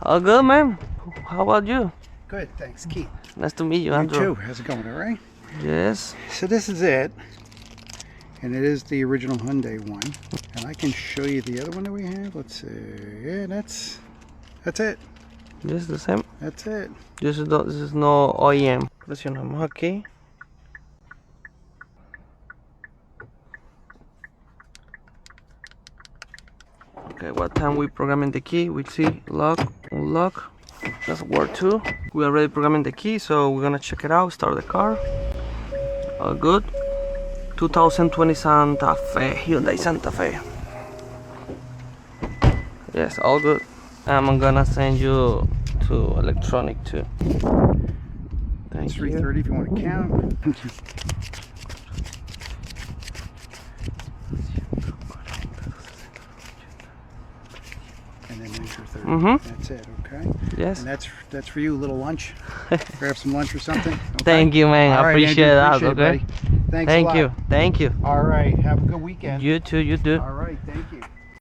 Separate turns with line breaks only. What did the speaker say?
All good, man. How about you?
Good, thanks, Keith.
Nice to meet you,
You
Andrew.
too. How's it going, all right?
Yes.
So this is it. And it is the original Hyundai one. And I can show you the other one that we have. Let's see. Yeah, that's it.
This is the same.
That's it.
This is no OEM. Presionamos aquí. Okay, what time we programming the key? We see lock, unlock. That's word 2. We already programming the key, so we're gonna check it out. Start the car. All good. 2020 Santa Fe, Hyundai Santa Fe. Yes, all good. I'm gonna send you to electronic too. Thank you.
330 if you want to count. And then there's your 30. That's it, okay?
Yes.
And that's for you, a little lunch. Grab some lunch or something. Okay?
Thank you, man.
All
I
right,
appreciate
Andrew,
that.
appreciate it,
Okay.
buddy. Thanks a lot.
Thank you.
All right, have a good weekend.
You too. You too.
All right, thank you.